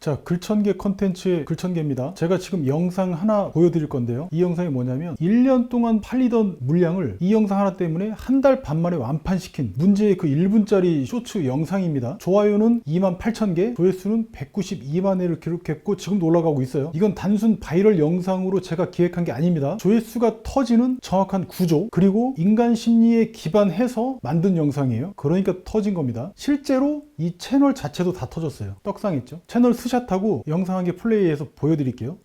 자, 글천개 컨텐츠의 글천개입니다. 제가 지금 영상 하나 보여드릴 건데요. 이 영상이 뭐냐면 1년 동안 팔리던 물량을 이 영상 하나 때문에 한 달 반 만에 완판시킨 문제의 그 1분짜리 쇼츠 영상입니다. 좋아요는 28,000개, 조회수는 192만 회를 기록했고 지금도 올라가고 있어요. 이건 단순 바이럴 영상으로 제가 기획한 게 아닙니다. 조회수가 터지는 정확한 구조, 그리고 인간 심리에 기반해서 만든 영상이에요. 그러니까 터진 겁니다. 실제로 이 채널 자체도 다 터졌어요. 떡상했죠. 채널 스샷하고 영상 한 개 플레이해서 보여드릴게요.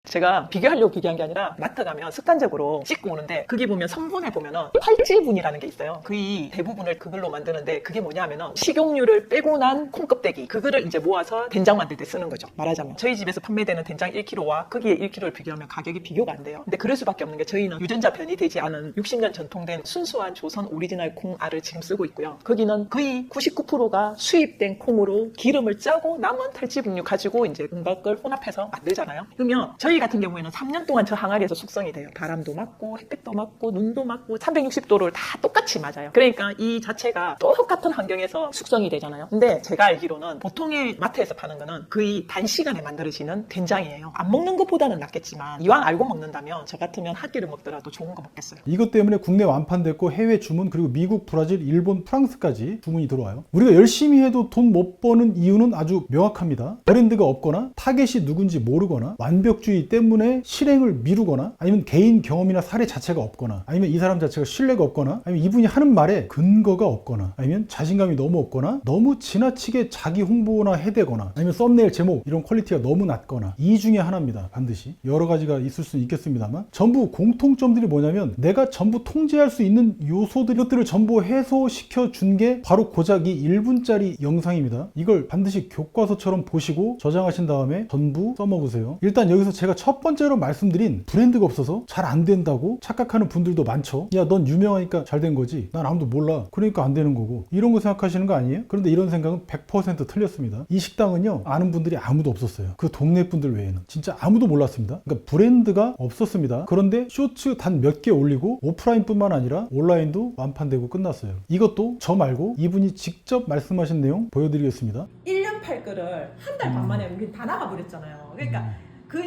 제가 비교하려고 비교한 게 아니라 마트 가면 습관적으로 씻고 오는데 거기 보면 성분에 보면은 활질분이라는 게 있어요. 거의 대부분을 그걸로 만드는데 그게 뭐냐 하면은 식용유를 빼고 난 콩껍데기, 그거를 이제 모아서 된장 만들 때 쓰는 거죠. 말하자면 저희 집에서 판매되는 된장 1kg와 거기에 1kg를 비교하면 가격이 비교가 안 돼요. 근데 그럴 수밖에 없는 게 저희는 유전자 변이되지 않은 60년 전통된 순수한 조선 오리지널 콩알을 지금 쓰고 있고요. 거기는 거의 99%가 수입된 콩으로 기름을 짜고 남은 탈취분유 가지고 이제 온갖 걸 혼합해서 만들잖아요. 그러면 저희 같은 경우에는 3년 동안 저 항아리에서 숙성이 돼요. 바람도 맞고 햇빛도 맞고 눈도 맞고 360도를 다 똑같이 맞아요. 그러니까 이 자체가 똑같은 환경에서 숙성이 되잖아요. 근데 제가 알기로는 보통의 마트에서 파는 거는 거의 단시간에 만들어지는 된장이에요. 안 먹는 것보다는 낫겠지만 이왕 알고 먹는다면 저 같으면 한 끼를 먹더라도 좋은 거 먹겠어요. 이것 때문에 국내 완판됐고 해외 주문, 그리고 미국, 브라질, 일본, 프랑스까지 주문이 들어와요. 우리가 열심히 해도 돈 못 버는 이유는 아주 명확합니다. 브랜드가 없거나 타겟이 누군지 모르거나 완벽주의 때문에 실행을 미루거나, 아니면 개인 경험이나 사례 자체가 없거나, 아니면 이 사람 자체가 신뢰가 없거나, 아니면 이분이 하는 말에 근거가 없거나, 아니면 자신감이 너무 없거나, 너무 지나치게 자기 홍보나 해대거나, 아니면 썸네일 제목 이런 퀄리티가 너무 낮거나, 이 중에 하나입니다. 반드시 여러 가지가 있을 수는 있겠습니다만 전부 공통점들이 뭐냐면 내가 전부 통제할 수 있는 요소들, 이것들을 전부 해소시켜 준 게 바로 고작 이 1분짜리 영상입니다. 이걸 반드시 교과서처럼 보시고 저장하신 다음에 전부 써먹으세요. 일단 여기서 제가 첫 번째로 말씀드린 브랜드가 없어서 잘 안 된다고 착각하는 분들도 많죠. 야, 넌 유명하니까 잘 된 거지, 난 아무도 몰라, 그러니까 안 되는 거고, 이런 거 생각하시는 거 아니에요? 그런데 이런 생각은 100% 틀렸습니다. 이 식당은요, 아는 분들이 아무도 없었어요. 그 동네 분들 외에는 진짜 아무도 몰랐습니다. 그러니까 브랜드가 없었습니다. 그런데 쇼츠 단 몇 개 올리고 오프라인뿐만 아니라 온라인도 완판되고 끝났어요. 이것도 저 말고 이분이 직접 말씀하신 내용 보여드리겠습니다. 1년 팔 거를 한 달 반 만에 우리 다 나가버렸잖아요. 그러니까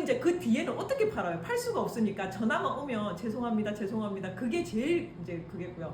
이제 그 뒤에는 어떻게 팔아요? 팔 수가 없으니까 전화만 오면 죄송합니다, 죄송합니다. 그게 제일 이제 그게고요.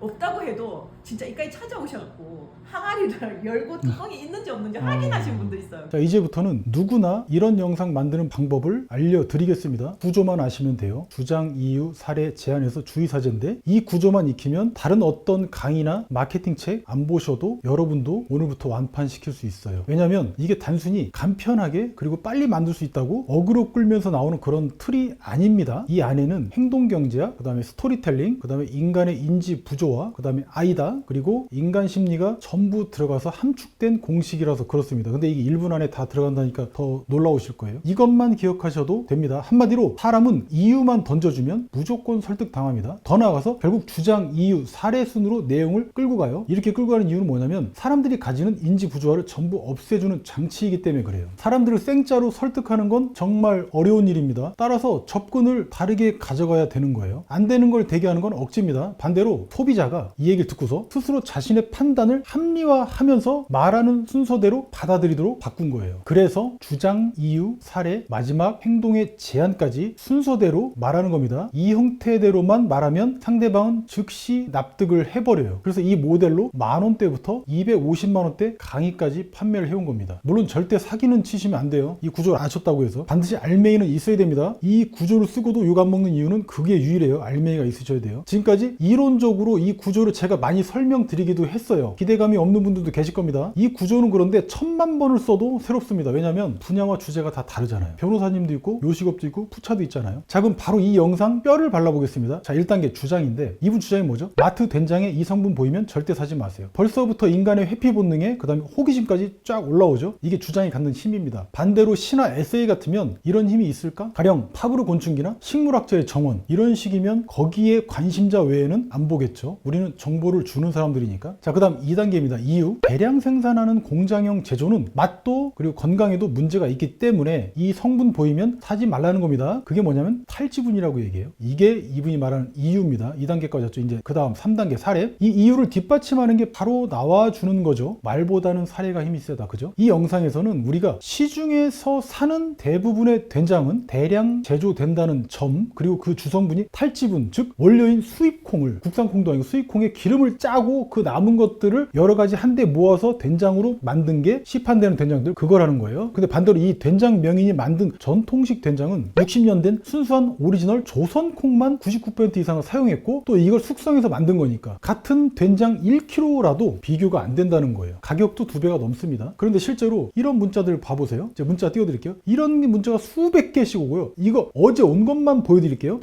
없다고 해도 진짜 이까지 찾아오셔갖고 항아리를 열고 뚜껑이 있는지 없는지 확인하신 분도 있어요. 자, 이제부터는 누구나 이런 영상 만드는 방법을 알려드리겠습니다. 구조만 아시면 돼요. 주장, 이유, 사례, 제안에서 주의사제인데 이 구조만 익히면 다른 어떤 강의나 마케팅 책 안 보셔도 여러분도 오늘부터 완판시킬 수 있어요. 왜냐면 이게 단순히 간편하게 그리고 빨리 만들 수 있다고 어그로 끌면서 나오는 그런 틀이 아닙니다. 이 안에는 행동경제학, 그 다음에 스토리텔링, 그 다음에 인간의 인지 구조와, 그 다음에 아이다, 그리고 인간 심리가 전부 들어가서 함축된 공식이라서 그렇습니다. 근데 이게 1분 안에 다 들어간다니까 더 놀라우실 거예요. 이것만 기억하셔도 됩니다. 한마디로 사람은 이유만 던져주면 무조건 설득당합니다. 더 나아가서 결국 주장, 이유, 사례 순으로 내용을 끌고 가요. 이렇게 끌고 가는 이유는 뭐냐면 사람들이 가지는 인지 구조화를 전부 없애주는 장치이기 때문에 그래요. 사람들을 생짜로 설득하는 건 정말 어려운 일입니다. 따라서 접근을 다르게 가져가야 되는 거예요. 안 되는 걸 되게 하는 건 억지입니다. 반대로 소비자가 이 얘기를 듣고서 스스로 자신의 판단을 합리화하면서 말하는 순서대로 받아들이도록 바꾼 거예요. 그래서 주장, 이유, 사례, 마지막 행동의 제안까지 순서대로 말하는 겁니다. 이 형태대로만 말하면 상대방은 즉시 납득을 해버려요. 그래서 이 모델로 10,000원대부터 250만원대 강의까지 판매를 해온 겁니다. 물론 절대 사기는 치시면 안 돼요. 이 구조를 아셨다고 해서 반드시 알맹이는 있어야 됩니다. 이 구조를 쓰고도 욕 안 먹는 이유는 그게 유일해요. 알맹이가 있으셔야 돼요. 지금까지 이론적으로 이 구조를 제가 많이 설명드리기도 했어요. 기대감이 없는 분들도 계실 겁니다. 이 구조는 그런데 1000만 번을 써도 새롭습니다. 왜냐하면 분야와 주제가 다 다르잖아요. 변호사님도 있고 요식업도 있고 푸차도 있잖아요. 자, 그럼 바로 이 영상 뼈를 발라보겠습니다. 자, 1단계 주장인데 이분 주장이 뭐죠? 마트 된장에 이 성분 보이면 절대 사지 마세요. 벌써부터 인간의 회피 본능에 그 다음에 호기심까지 쫙 올라오죠. 이게 주장이 갖는 힘입니다. 반대로 시나 에세이 같으면 이런 힘이 있을까? 가령 파브르 곤충기나 식물학자의 정원, 이런 식이면 거기에 관심자 외에는 안 보겠죠. 나오겠죠. 우리는 정보를 주는 사람들이니까. 자, 그 다음 2단계입니다. 이유. 대량 생산하는 공장형 제조는 맛도 그리고 건강에도 문제가 있기 때문에 이 성분 보이면 사지 말라는 겁니다. 그게 뭐냐면 탈지분이라고 얘기해요. 이게 이분이 말하는 이유입니다. 2단계까지 왔죠. 이제 그 다음 3단계 사례. 이 이유를 뒷받침하는 게 바로 나와주는 거죠. 말보다는 사례가 힘이 세다. 그죠? 이 영상에서는 우리가 시중에서 사는 대부분의 된장은 대량 제조된다는 점, 그리고 그 주성분이 탈지분, 즉 원료인 수입콩을, 국산콩도 아니고 수입콩에 기름을 짜고 그 남은 것들을 여러 가지 한데 모아서 된장으로 만든 게 시판되는 된장들, 그거라는 거예요. 근데 반대로 이 된장 명인이 만든 전통식 된장은 60년 된 순수한 오리지널 조선콩만 99% 이상을 사용했고, 또 이걸 숙성해서 만든 거니까 같은 된장 1kg라도 비교가 안 된다는 거예요. 가격도 2배가 넘습니다. 그런데 실제로 이런 문자들 봐보세요. 제가 문자 띄워드릴게요. 이런 문자가 수백 개씩 오고요. 이거 어제 온 것만 보여드릴게요.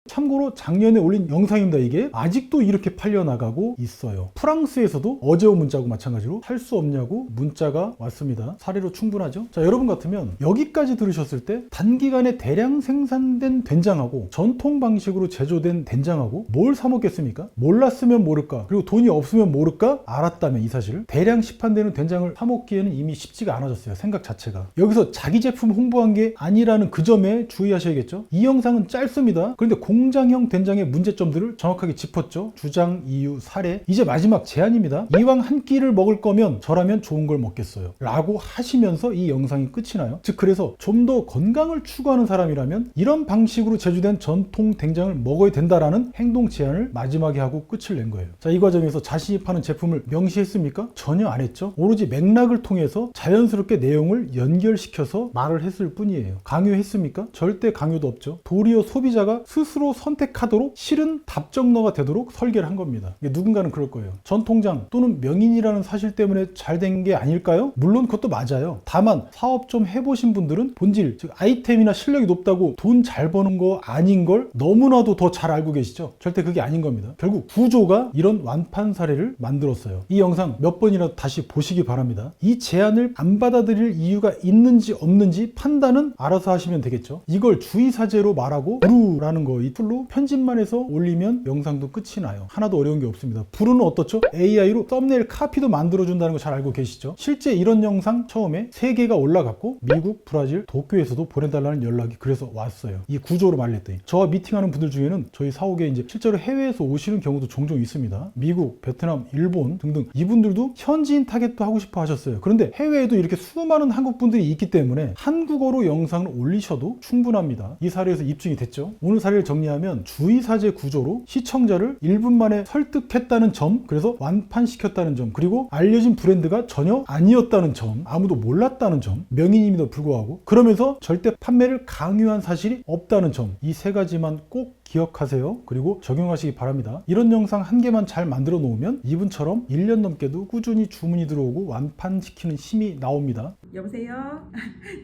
참고로 작년에 올린 영상입니다. 이게 아직도 이렇게 팔려나가고 있어요. 프랑스에서도 어제 온 문자하고 마찬가지로 살 수 없냐고 문자가 왔습니다. 사례로 충분하죠? 자, 여러분 같으면 여기까지 들으셨을 때 단기간에 대량 생산된 된장하고 전통 방식으로 제조된 된장하고 뭘 사 먹겠습니까? 몰랐으면 모를까? 그리고 돈이 없으면 모를까? 알았다면 이 사실을 대량 시판되는 된장을 사 먹기에는 이미 쉽지가 않아졌어요. 생각 자체가. 여기서 자기 제품 홍보한 게 아니라는 그 점에 주의하셔야겠죠? 이 영상은 짧습니다. 그런데 공장형 된장의 문제점들을 정확하게 짚었죠. 주장, 이유, 사례. 이제 마지막 제안입니다. 이왕 한 끼를 먹을 거면 저라면 좋은 걸 먹겠어요 라고 하시면서 이 영상이 끝이 나요. 즉 그래서 좀 더 건강을 추구하는 사람이라면 이런 방식으로 제조된 전통 된장을 먹어야 된다라는 행동 제안을 마지막에 하고 끝을 낸 거예요. 자, 이 과정에서 자신이 파는 제품을 명시했습니까? 전혀 안 했죠. 오로지 맥락을 통해서 자연스럽게 내용을 연결시켜서 말을 했을 뿐이에요. 강요했습니까? 절대 강요도 없죠. 도리어 소비자가 스스로 선택하도록 실은 답정너가 되도록 설계를 한 겁니다. 누군가는 그럴 거예요. 전통장 또는 명인이라는 사실 때문에 잘 된 게 아닐까요? 물론 그것도 맞아요. 다만 사업 좀 해보신 분들은 본질, 즉 아이템이나 실력이 높다고 돈 잘 버는 거 아닌 걸 너무나도 더 잘 알고 계시죠? 절대 그게 아닌 겁니다. 결국 구조가 이런 완판 사례를 만들었어요. 이 영상 몇 번이라도 다시 보시기 바랍니다. 이 제안을 안 받아들일 이유가 있는지 없는지 판단은 알아서 하시면 되겠죠. 이걸 주의사제로 말하고 부루라는 거 이 툴로 편집만 해서 올리면 영상도 끝이 나요. 하나도 어려운 게 없습니다. 부루는 어떻죠? AI로 썸네일 카피도 만들어준다는 거 잘 알고 계시죠? 실제 이런 영상 처음에 3개가 올라갔고 미국, 브라질, 도쿄에서도 보내달라는 연락이 그래서 왔어요. 이 구조로 말했더니 저와 미팅하는 분들 중에는 저희 사옥에 이제 실제로 해외에서 오시는 경우도 종종 있습니다. 미국, 베트남, 일본 등등 이분들도 현지인 타겟도 하고 싶어 하셨어요. 그런데 해외에도 이렇게 수많은 한국 분들이 있기 때문에 한국어로 영상을 올리셔도 충분합니다. 이 사례에서 입증이 됐죠. 오늘 사례를 정리하면 주의사제 구조로 시청자를 1분 만에 설득했다는 점, 그래서 완판시켰다는 점, 그리고 알려진 브랜드가 전혀 아니었다는 점, 아무도 몰랐다는 점, 명인임에도 불구하고 그러면서 절대 판매를 강요한 사실이 없다는 점, 이 3가지만 꼭 기억하세요. 그리고 적용하시기 바랍니다. 이런 영상 한 개만 잘 만들어 놓으면 이분처럼 1년 넘게도 꾸준히 주문이 들어오고 완판시키는 힘이 나옵니다. 여보세요?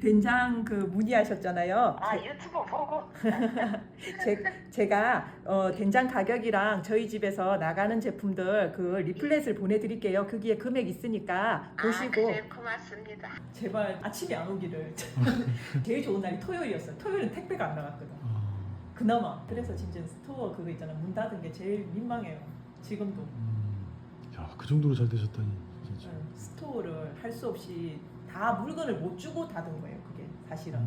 된장 그 문의하셨잖아요. 아, 유튜브 보고. 제가 된장 가격이랑 저희 집에서 나가는 제품들 그 리플렛을 보내드릴게요. 거기에 금액 있으니까 보시고. 네, 고맙습니다. 제발 아침에 안 오기를. 제일 좋은 날이 토요일이었어요. 토요일은 택배가 안 나갔거든. 그나마. 그래서 진짜 스토어 그거 있잖아, 문 닫은 게 제일 민망해요. 지금도. 야, 그 정도로 잘 되셨다니 진짜. 스토어를 할 수 없이 다 물건을 못 주고 닫은 거예요. 그게 사실은.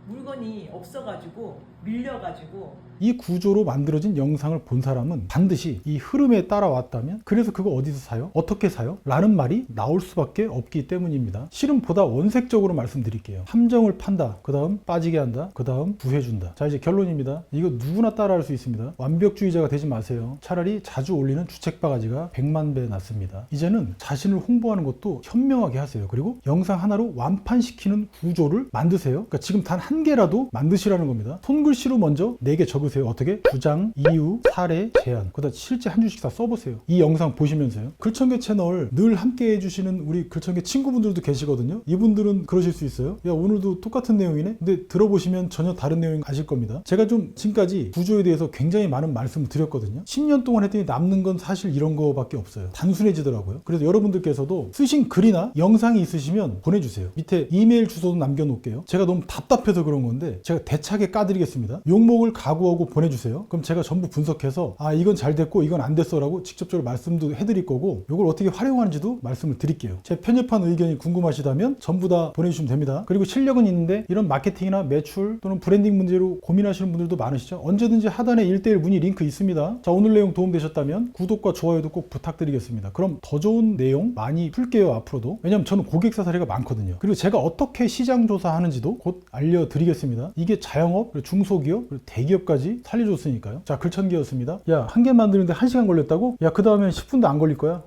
물건이 없어가지고 밀려가지고. 이 구조로 만들어진 영상을 본 사람은 반드시 이 흐름에 따라왔다면 그래서 그거 어디서 사요? 어떻게 사요? 라는 말이 나올 수밖에 없기 때문입니다. 실은 보다 원색적으로 말씀드릴게요. 함정을 판다, 그 다음 빠지게 한다, 그 다음 구해준다. 자, 이제 결론입니다. 이거 누구나 따라할 수 있습니다. 완벽주의자가 되지 마세요. 차라리 자주 올리는 주책바가지가 100만 배 낫습니다. 이제는 자신을 홍보하는 것도 현명하게 하세요. 그리고 영상 하나로 완판시키는 구조를 만드세요. 그러니까 지금 단 한 개라도 만드시라는 겁니다. 손글씨로 먼저 4개 적으세요. 어떻게? 주장, 이유, 사례, 제안. 그다음 실제 한 줄씩 다 써보세요. 이 영상 보시면서요. 글청계 채널 늘 함께 해주시는 우리 글청계 친구분들도 계시거든요. 이분들은 그러실 수 있어요. 야, 오늘도 똑같은 내용이네? 근데 들어보시면 전혀 다른 내용인 거 아실 겁니다. 제가 좀 지금까지 구조에 대해서 굉장히 많은 말씀을 드렸거든요. 10년 동안 했더니 남는 건 사실 이런 거밖에 없어요. 단순해지더라고요. 그래서 여러분들께서도 쓰신 글이나 영상이 있으시면 보내주세요. 밑에 이메일 주소도 남겨놓을게요. 제가 너무 답답해서 그런 건데 제가 대차게 까드리겠습니다. 욕먹을 각오하고 있어라고 보내주세요. 그럼 제가 전부 분석해서 아 이건 잘 됐고 이건 안 됐어라고 직접적으로 말씀도 해드릴 거고 이걸 어떻게 활용하는지도 말씀을 드릴게요. 제 편협한 의견이 궁금하시다면 전부 다 보내주시면 됩니다. 그리고 실력은 있는데 이런 마케팅이나 매출 또는 브랜딩 문제로 고민하시는 분들도 많으시죠. 언제든지 하단에 1:1 문의 링크 있습니다. 자, 오늘 내용 도움되셨다면 구독과 좋아요도 꼭 부탁드리겠습니다. 그럼 더 좋은 내용 많이 풀게요 앞으로도. 왜냐면 저는 고객사 사례가 많거든요. 그리고 제가 어떻게 시장 조사하는지도 곧 알려드리겠습니다. 이게 자영업, 그리고 중소기업, 그리고 대기업까지 살려줬으니까요. 자, 글천기였습니다. 야, 한 개 만드는데 1시간 걸렸다고? 야, 그 다음엔 10분도 안 걸릴 거야.